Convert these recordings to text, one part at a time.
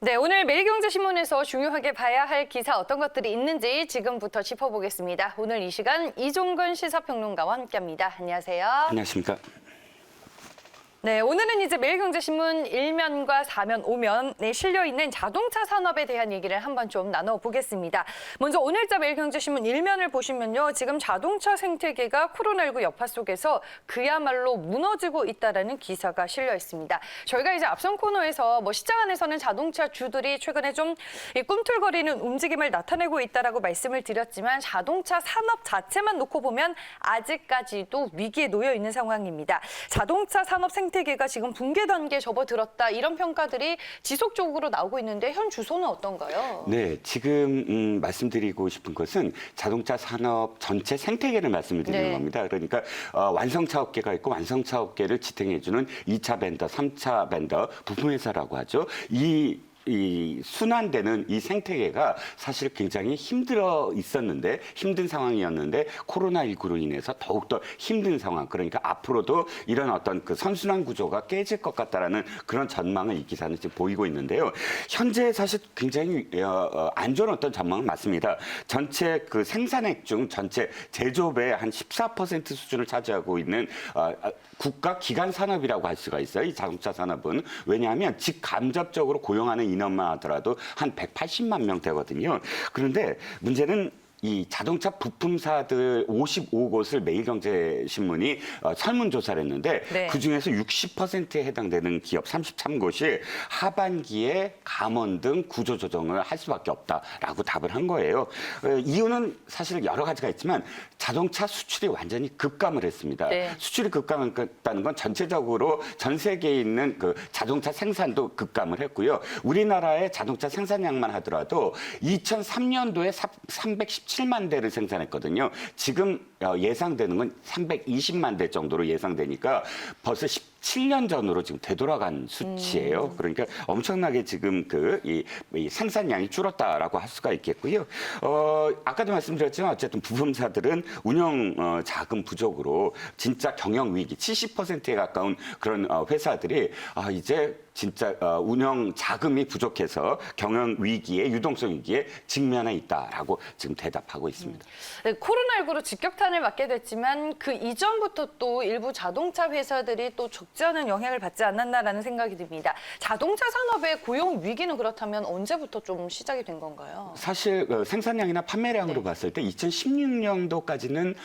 네, 오늘 매일경제신문에서 중요하게 봐야 할 기사 어떤 것들이 있는지 지금부터 짚어보겠습니다. 오늘 이 시간 이종근 시사평론가와 함께합니다. 안녕하세요. 안녕하십니까. 네, 오늘은 이제 매일경제신문 1면과 4면, 5면에 실려있는 자동차 산업에 대한 얘기를 한번 좀 나눠보겠습니다. 먼저 오늘자 매일경제신문 1면을 보시면요. 지금 자동차 생태계가 코로나19 여파 속에서 그야말로 무너지고 있다라는 기사가 실려 있습니다. 저희가 이제 앞선 코너에서 시장 안에서는 자동차 주들이 최근에 좀 꿈틀거리는 움직임을 나타내고 있다라고 말씀을 드렸지만 자동차 산업 자체만 놓고 보면 아직까지도 위기에 놓여 있는 상황입니다. 자동차 산업 생태계가 지금 붕괴 단계에 접어들었다 이런 평가들이 지속적으로 나오고 있는데 현 주소는 어떤가요? 네, 지금 말씀드리고 싶은 것은 자동차 산업 전체 생태계를 말씀을 드리는 겁니다. 그러니까 완성차 업계가 있고 완성차 업계를 지탱해주는 2차 벤더, 3차 벤더, 부품회사라고 하죠. 이 순환되는 이 생태계가 사실 굉장히 힘들어 있었는데 힘든 상황이었는데 코로나19로 인해서 더욱더 힘든 상황, 그러니까 앞으로도 이런 어떤 그 선순환 구조가 깨질 것 같다라는 그런 전망을 이 기사는 지금 보이고 있는데요. 현재 사실 굉장히 안 좋은 어떤 전망은 맞습니다. 전체 그 생산액 중 전체 제조업의 한 14% 수준을 차지하고 있는 국가 기간 산업이라고 할 수가 있어요. 이 자동차 산업은. 왜냐하면 직간접적으로 고용하는 인원만 하더라도 한 180만 명 되거든요. 그런데 문제는 이 자동차 부품사들 55곳을 매일경제신문이 설문조사를 했는데 네. 그중에서 60%에 해당되는 기업 33곳이 하반기에 감원 등 구조조정을 할 수밖에 없다라고 답을 한 거예요. 이유는 사실 여러 가지가 있지만 자동차 수출이 완전히 급감을 했습니다. 네. 수출이 급감했다는 건 전체적으로 전 세계에 있는 그 자동차 생산도 급감을 했고요. 우리나라의 자동차 생산량만 하더라도 2003년도에 317만 대를 생산했거든요. 지금 예상되는 건 320만 대 정도로 예상되니까 벌써 17년 전으로 지금 되돌아간 수치예요. 그러니까 엄청나게 지금 이 생산량이 줄었다라고 할 수가 있겠고요. 아까도 말씀드렸지만 어쨌든 부품사들은 운영 자금 부족으로 진짜 경영 위기 70%에 가까운 그런 회사들이 이제 진짜 운영 자금이 부족해서 경영 위기에 유동성 위기에 직면해 있다라고 지금 대답하고 있습니다. 네, 코로나19로 직격탄을 맞게 됐지만 그 이전부터 또 일부 자동차 회사들이 또 적지 않은 영향을 받지 않았나라는 생각이 듭니다. 자동차 산업의 고용 위기는 그렇다면 언제부터 좀 시작이 된 건가요? 사실 생산량이나 판매량으로 봤을 때 2016년도까지는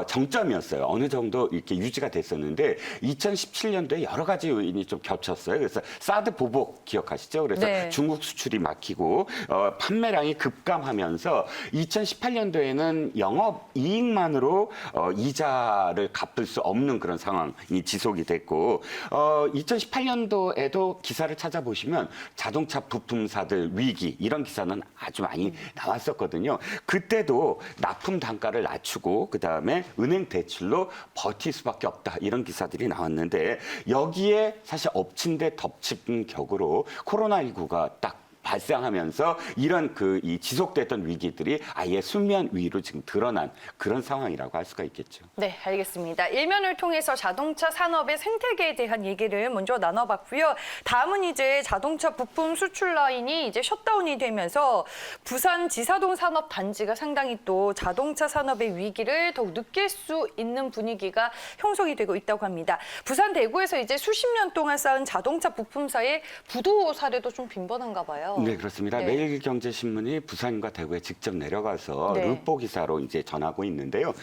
정점이었어요. 어느 정도 이렇게 유지가 됐었는데 2017년도에 여러 가지 요인이 좀 겹쳤어요. 그래서 사드 보복 기억하시죠? 그래서 네. 중국 수출이 막히고 판매량이 급감하면서 2018년도에는 영업 이익만으로 이자를 갚을 수 없는 그런 상황이 지속이 됐고 2018년도에도 기사를 찾아보시면 자동차 부품사들 위기 이런 기사는 아주 많이 나왔었거든요. 그때도 납품 단가를 낮추고 그다음에 은행 대출로 버틸 수밖에 없다 이런 기사들이 나왔는데 여기에 사실 엎친 데 덮친 격으로 코로나19가 딱 발생하면서 이런 이 지속됐던 위기들이 아예 수면 위로 지금 드러난 그런 상황이라고 할 수가 있겠죠. 네, 알겠습니다. 일면을 통해서 자동차 산업의 생태계에 대한 얘기를 먼저 나눠봤고요. 다음은 이제 자동차 부품 수출 라인이 이제 셧다운이 되면서 부산 지사동 산업 단지가 상당히 또 자동차 산업의 위기를 더욱 느낄 수 있는 분위기가 형성이 되고 있다고 합니다. 부산 대구에서 이제 수십 년 동안 쌓은 자동차 부품사의 부도 사례도 좀 빈번한가 봐요. 네, 그렇습니다. 네. 매일경제신문이 부산과 대구에 직접 내려가서 네. 르포 기사로 이제 전하고 있는데요.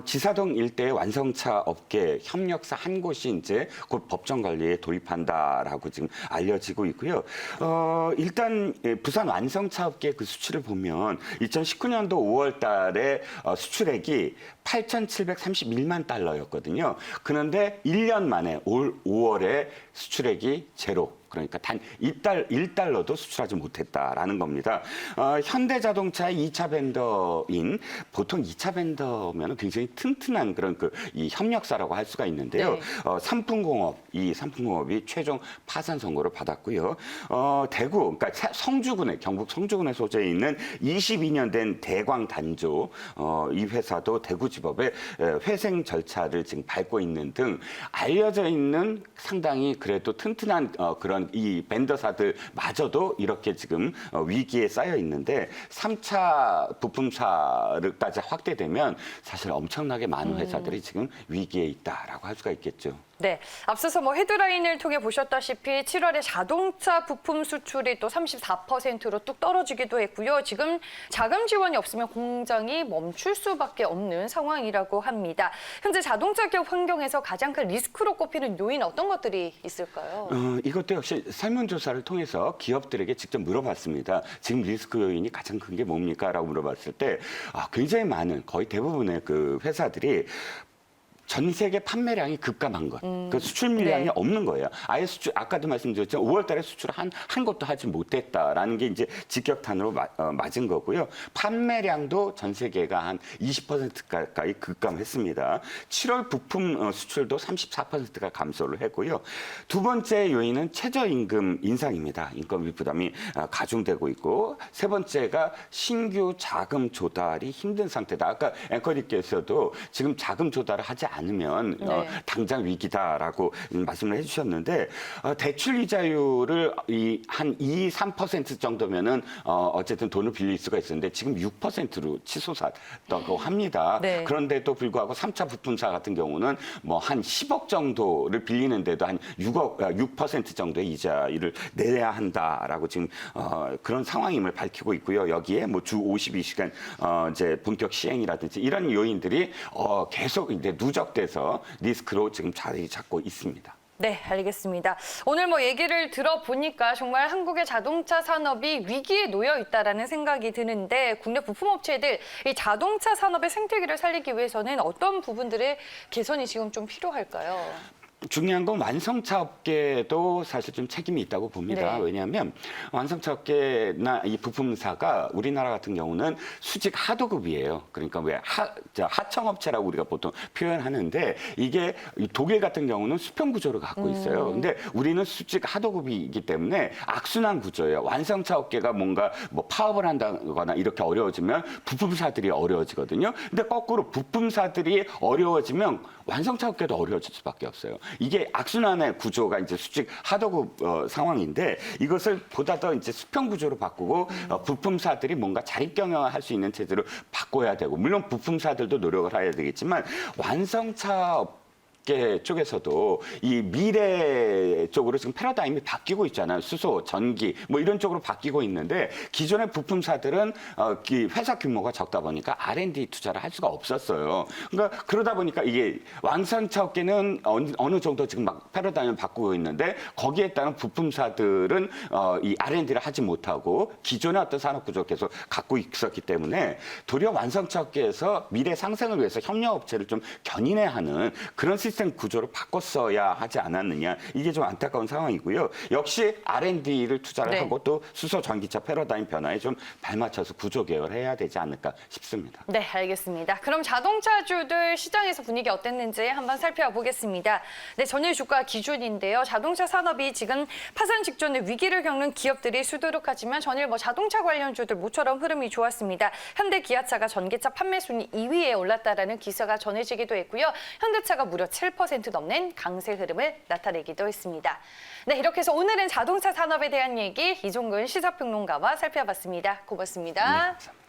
지사동 일대 완성차 업계 협력사 한 곳이 이제 곧 법정 관리에 도입한다라고 지금 알려지고 있고요. 일단 부산 완성차 업계 그 수치를 보면 2019년도 5월 달에 수출액이 8,731만 달러였거든요. 그런데 1년 만에 올 5월에 수출액이 제로. 그러니까 단 1달러도 수출하지 못했다라는 겁니다. 현대자동차의 2차 벤더인 보통 2차 벤더면 굉장히 튼튼한 그런 이 협력사라고 할 수가 있는데요. 네. 삼풍공업, 이 삼풍공업이 최종 파산 선고를 받았고요. 대구, 그러니까 성주군에 경북 성주군에 소재해 있는 22년 된 대광 단조 이 회사도 대구지법에 회생 절차를 지금 밟고 있는 등 알려져 있는 상당히 그래도 튼튼한 그런 이 벤더사들마저도 이렇게 지금 위기에 쌓여 있는데 3차 부품사까지 확대되면 사실 엄청나게 많은 회사들이 지금 위기에 있다라고 할 수가 있겠죠. 네, 앞서서 뭐 헤드라인을 통해 보셨다시피 7월에 자동차 부품 수출이 또 34%로 뚝 떨어지기도 했고요. 지금 자금 지원이 없으면 공장이 멈출 수밖에 없는 상황이라고 합니다. 현재 자동차 기업 환경에서 가장 큰 리스크로 꼽히는 요인 어떤 것들이 있을까요? 이것도 역시 설문조사를 통해서 기업들에게 직접 물어봤습니다. 지금 리스크 요인이 가장 큰 게 뭡니까? 라고 물어봤을 때 굉장히 많은 거의 대부분의 그 회사들이 전 세계 판매량이 급감한 것. 그 수출 물량이 네. 없는 거예요. 아예 수출, 아까도 말씀드렸지만 5월 달에 수출을 한 것도 하지 못했다라는 게 이제 직격탄으로 맞은 거고요. 판매량도 전 세계가 한 20% 가까이 급감했습니다. 7월 부품 수출도 34%가 감소를 했고요. 두 번째 요인은 최저임금 인상입니다. 인건비 부담이 가중되고 있고, 세 번째가 신규 자금 조달이 힘든 상태다. 아까 앵커님께서도 지금 자금 조달을 하지 않으면 네. 당장 위기다라고 말씀을 해주셨는데 대출 이자율을 한 2, 3% 정도면은 어쨌든 돈을 빌릴 수가 있었는데 지금 6%로 치솟았다고 합니다. 네. 그런데도 불구하고 3차 부품사 같은 경우는 뭐 한 10억 정도를 빌리는데도 한 6% 정도의 이자율을 내야 한다라고 지금 그런 상황임을 밝히고 있고요. 여기에 뭐 주 52시간 이제 본격 시행이라든지 이런 요인들이 계속 이제 누적돼서 리스크로 지금 자리 잡고 있습니다. 네, 알겠습니다. 오늘 뭐 얘기를 들어보니까 정말 한국의 자동차 산업이 위기에 놓여 있다라는 생각이 드는데 국내 부품업체들 이 자동차 산업의 생태계를 살리기 위해서는 어떤 부분들의 개선이 지금 좀 필요할까요? 중요한 건 완성차 업계도 사실 좀 책임이 있다고 봅니다. 네. 왜냐하면 완성차 업계나 이 부품사가 우리나라 같은 경우는 수직 하도급이에요. 그러니까 왜 하청업체라고 우리가 보통 표현하는데 이게 독일 같은 경우는 수평 구조를 갖고 있어요. 근데 우리는 수직 하도급이기 때문에 악순환 구조예요. 완성차 업계가 뭔가 뭐 파업을 한다거나 이렇게 어려워지면 부품사들이 어려워지거든요. 근데 거꾸로 부품사들이 어려워지면 완성차 업계도 어려워질 수밖에 없어요. 이게 악순환의 구조가 이제 수직 하도급 상황인데 이것을 보다 더 이제 수평 구조로 바꾸고 부품사들이 뭔가 자립 경영을 할 수 있는 체제로 바꿔야 되고 물론 부품사들도 노력을 해야 되겠지만 완성차 업계 쪽에서도 이 미래 쪽으로 지금 패러다임이 바뀌고 있잖아요. 수소, 전기 뭐 이런 쪽으로 바뀌고 있는데 기존의 부품사들은 회사 규모가 적다 보니까 R&D 투자를 할 수가 없었어요. 그러니까 그러다 보니까 이게 완성차 업계는 어느 정도 지금 막 패러다임을 바꾸고 있는데 거기에 따른 부품사들은 이 R&D를 하지 못하고 기존의 어떤 산업 구조를 계속 갖고 있었기 때문에 도리어 완성차 업계에서 미래 상생을 위해서 협력업체를 좀 견인해야 하는 그런 시스템 구조를 바꿨어야 하지 않았느냐. 이게 좀 안타까운 상황이고요. 역시 R&D를 투자를 네. 하고 또 수소 전기차 패러다임 변화에 좀 발맞춰서 구조 개혁을 해야 되지 않을까 싶습니다. 네, 알겠습니다. 그럼 자동차주들 시장에서 분위기 어땠는지 한번 살펴보겠습니다. 네, 전일 주가 기준인데요. 자동차 산업이 지금 파산 직전에 위기를 겪는 기업들이 수두룩하지만 전일 뭐 자동차 관련주들 모처럼 흐름이 좋았습니다. 현대 기아차가 전기차 판매 순위 2위에 올랐다라는 기사가 전해지기도 했고요. 현대차가 무려 7% 넘는 강세 흐름을 나타내기도 했습니다. 네, 이렇게 해서 오늘은 자동차 산업에 대한 얘기 이종근 시사평론가와 살펴봤습니다. 고맙습니다. 네, 감사합니다.